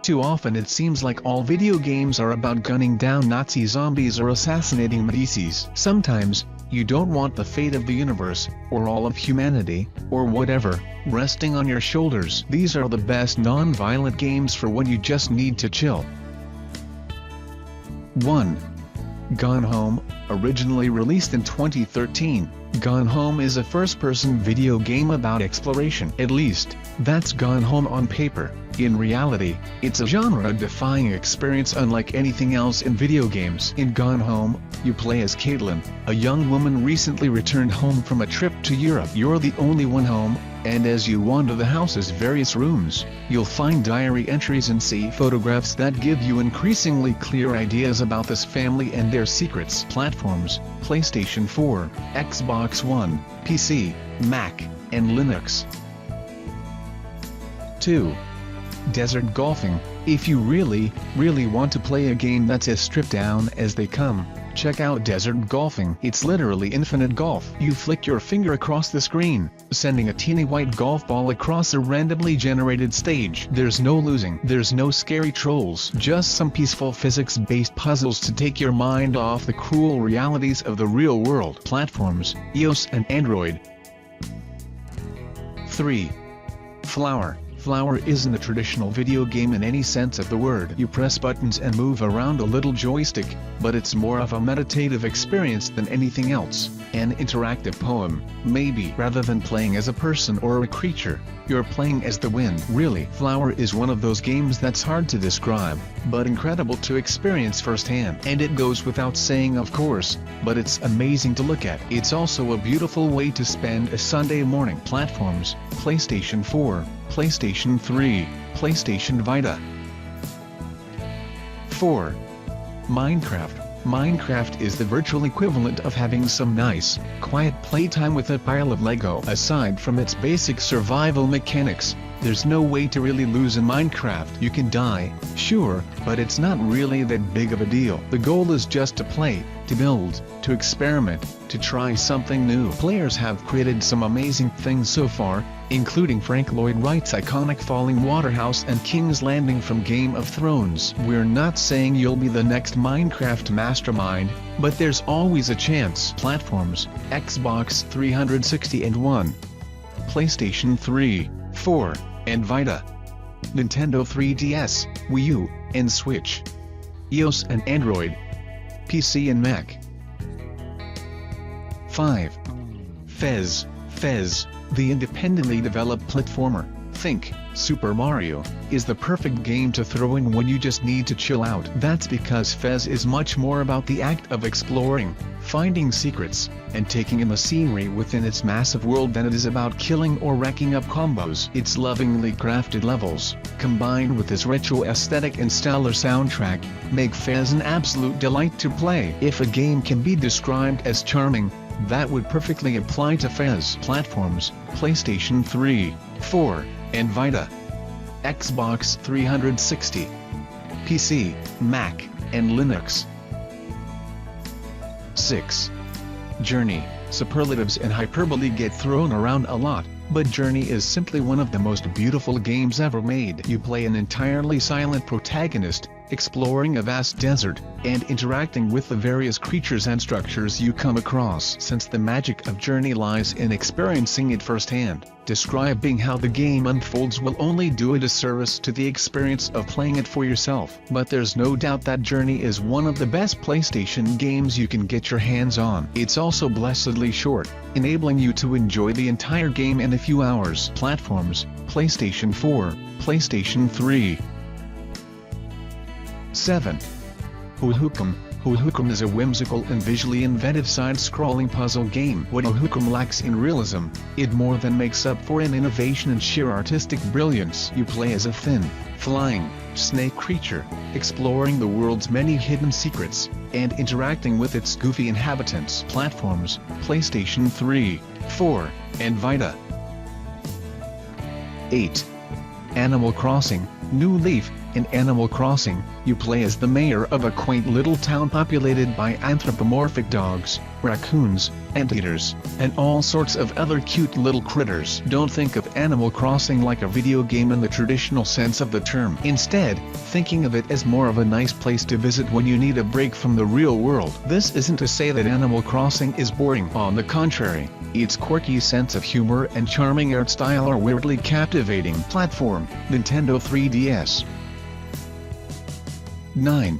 Too often it seems like all video games are about gunning down Nazi zombies or assassinating Medicis. Sometimes, you don't want the fate of the universe, or all of humanity, or whatever, resting on your shoulders. These are the best non-violent games for when you just need to chill. 1. Gone Home, originally released in 2013. Gone Home is a first-person video game about exploration. At least, that's Gone Home on paper. In reality, it's a genre-defying experience unlike anything else in video games. In Gone Home, you play as Caitlin, a young woman recently returned home from a trip to Europe. You're the only one home, and as you wander the house's various rooms, you'll find diary entries and see photographs that give you increasingly clear ideas about this family and their secrets. Platforms: PlayStation 4, Xbox One, PC, Mac, and Linux. 2. Desert Golfing. If you really want to play a game that's as stripped down as they come, check out Desert Golfing. It's literally infinite golf. You flick your finger across the screen, sending a teeny white golf ball across a randomly generated stage. There's no losing. There's no scary trolls. Just some peaceful physics-based puzzles to take your mind off the cruel realities of the real world. Platforms: iOS and Android. 3. Flower. Flower isn't a traditional video game in any sense of the word. You press buttons and move around a little joystick, but it's more of a meditative experience than anything else. An interactive poem, maybe. Rather than playing as a person or a creature, you're playing as the wind. Really, Flower is one of those games that's hard to describe, but incredible to experience firsthand. And it goes without saying, of course, but it's amazing to look at. It's also a beautiful way to spend a Sunday morning. Platforms: PlayStation 4, PlayStation 3, PlayStation Vita. 4. Minecraft. Minecraft is the virtual equivalent of having some nice, quiet playtime with a pile of Lego. Aside from its basic survival mechanics, there's no way to really lose in Minecraft. You can die, sure, but it's not really that big of a deal. The goal is just to play, to build, to experiment, to try something new. Players have created some amazing things so far, including Frank Lloyd Wright's iconic Falling Water House and King's Landing from Game of Thrones. We're not saying you'll be the next Minecraft mastermind, but there's always a chance. Platforms: Xbox 360 and One, PlayStation 3, 4, and Vita, Nintendo 3DS, Wii U, and Switch, iOS and Android, PC and Mac. 5. Fez. Fez, the independently developed platformer, think Super Mario, is the perfect game to throw in when you just need to chill out. That's because Fez is much more about the act of exploring, finding secrets, and taking in the scenery within its massive world than it is about killing or racking up combos. Its lovingly crafted levels, combined with its retro aesthetic and stellar soundtrack, make Fez an absolute delight to play. If a game can be described as charming, that would perfectly apply to Fez. Platforms: PlayStation 3, 4, and Vita, Xbox 360, PC, Mac, and Linux. 6. Journey. Superlatives and hyperbole get thrown around a lot, but Journey is simply one of the most beautiful games ever made. You play an entirely silent protagonist, exploring a vast desert, and interacting with the various creatures and structures you come across. Since the magic of Journey lies in experiencing it firsthand, describing how the game unfolds will only do a disservice to the experience of playing it for yourself. But there's no doubt that Journey is one of the best PlayStation games you can get your hands on. It's also blessedly short, enabling you to enjoy the entire game in a few hours. Platforms: PlayStation 4, PlayStation 3. 7. Huhukum. Huhukum is a whimsical and visually inventive side-scrolling puzzle game. What Huhukum lacks in realism, it more than makes up for in innovation and sheer artistic brilliance. You play as a thin, flying, snake creature, exploring the world's many hidden secrets, and interacting with its goofy inhabitants. Platforms: PlayStation 3, 4, and Vita. 8. Animal Crossing: New Leaf. In Animal Crossing, you play as the mayor of a quaint little town populated by anthropomorphic dogs, raccoons, anteaters, and all sorts of other cute little critters. Don't think of Animal Crossing like a video game in the traditional sense of the term. Instead, thinking of it as more of a nice place to visit when you need a break from the real world. This isn't to say that Animal Crossing is boring. On the contrary, its quirky sense of humor and charming art style are weirdly captivating. Platform: Nintendo 3DS. 9.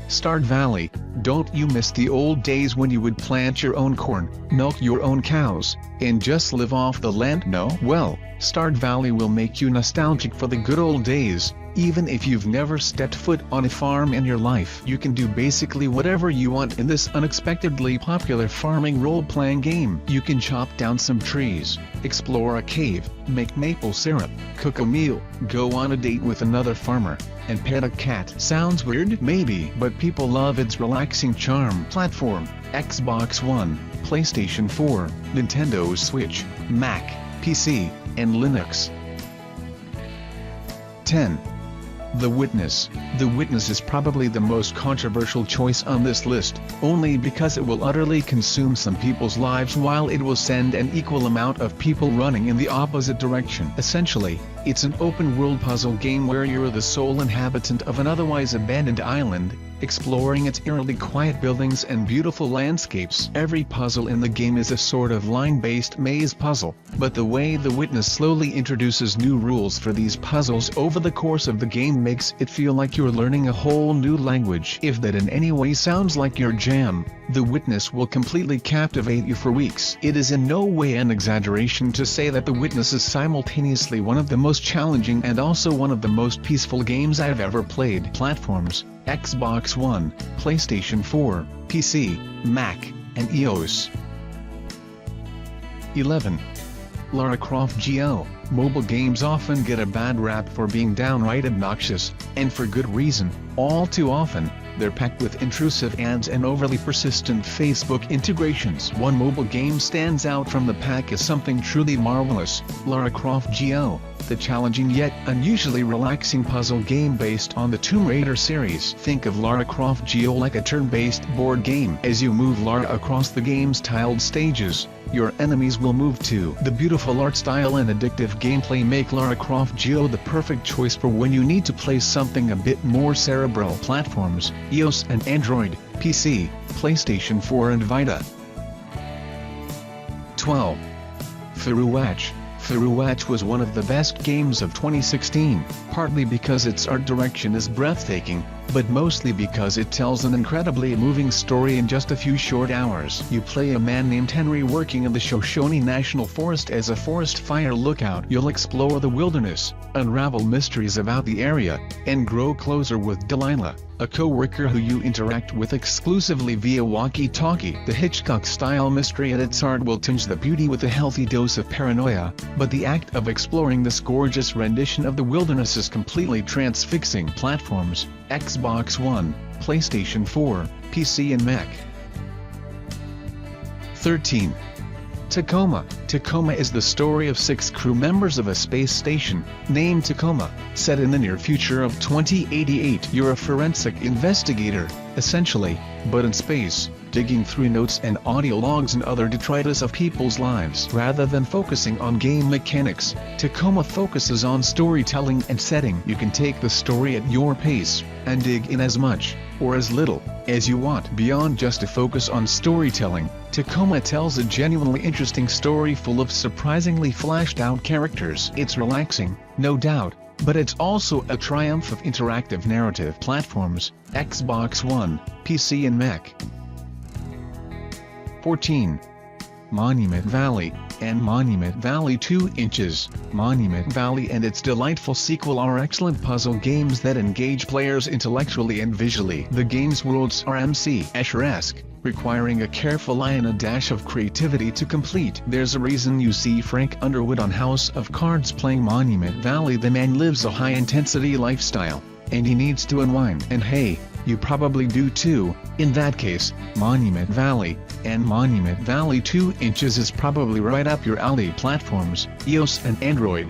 Stardew Valley. Don't you miss the old days when you would plant your own corn, milk your own cows, and just live off the land? No? Well, Stardew Valley will make you nostalgic for the good old days. Even if you've never stepped foot on a farm in your life, you can do basically whatever you want in this unexpectedly popular farming role-playing game. You can chop down some trees, explore a cave, make maple syrup, cook a meal, go on a date with another farmer, and pet a cat. Sounds weird? Maybe, but people love its relaxing charm. Platform: Xbox One, PlayStation 4, Nintendo Switch, Mac, PC, and Linux. 10. The Witness. The Witness is probably the most controversial choice on this list, only because it will utterly consume some people's lives while it will send an equal amount of people running in the opposite direction. Essentially, it's an open-world puzzle game where you're the sole inhabitant of an otherwise abandoned island, exploring its eerily quiet buildings and beautiful landscapes. Every puzzle in the game is a sort of line-based maze puzzle, but the way The Witness slowly introduces new rules for these puzzles over the course of the game makes it feel like you're learning a whole new language. If that in any way sounds like your jam, The Witness will completely captivate you for weeks. It is in no way an exaggeration to say that The Witness is simultaneously one of the most challenging and also one of the most peaceful games I've ever played. Platforms: Xbox One, PlayStation 4, PC, Mac, and iOS. 11. Lara Croft GO. Mobile games often get a bad rap for being downright obnoxious, and for good reason. All too often, they're packed with intrusive ads and overly persistent Facebook integrations. One mobile game stands out from the pack as something truly marvelous: Lara Croft GO, the challenging yet unusually relaxing puzzle game based on the Tomb Raider series. Think of Lara Croft GO like a turn-based board game. As you move Lara across the game's tiled stages, your enemies will move too. The beautiful art style and addictive gameplay make Lara Croft GO the perfect choice for when you need to play something a bit more cerebral. Platforms: iOS and Android, PC, PlayStation 4 and Vita. 12. Firewatch. Firewatch was one of the best games of 2016, partly because its art direction is breathtaking, but mostly because it tells an incredibly moving story in just a few short hours. You play a man named Henry working in the Shoshone National Forest as a forest fire lookout. You'll explore the wilderness, unravel mysteries about the area, and grow closer with Delilah, a co-worker who you interact with exclusively via walkie-talkie. The Hitchcock-style mystery at its heart will tinge the beauty with a healthy dose of paranoia, but the act of exploring this gorgeous rendition of the wilderness is completely transfixing. Platforms: Xbox One, PlayStation 4, PC and Mac. 13. Tacoma. Tacoma is the story of 6 crew members of a space station, named Tacoma, set in the near future of 2088. You're a forensic investigator, essentially, but in space, digging through notes and audio logs and other detritus of people's lives. Rather than focusing on game mechanics, Tacoma focuses on storytelling and setting. You can take the story at your pace, and dig in as much, or as little, as you want. Beyond just a focus on storytelling, Tacoma tells a genuinely interesting story full of surprisingly fleshed-out characters. It's relaxing, no doubt, but it's also a triumph of interactive narrative. Platforms: Xbox One, PC and Mac. 14. Monument Valley and Monument Valley 2 Inches. Monument Valley and its delightful sequel are excellent puzzle games that engage players intellectually and visually. The game's worlds are MC Escher-esque, requiring a careful eye and a dash of creativity to complete. There's a reason you see Frank Underwood on House of Cards playing Monument Valley. The man lives a high-intensity lifestyle, and he needs to unwind. And hey, you probably do too. In that case, Monument Valley and Monument Valley 2 Inches is probably right up your alley. Platforms: iOS and Android,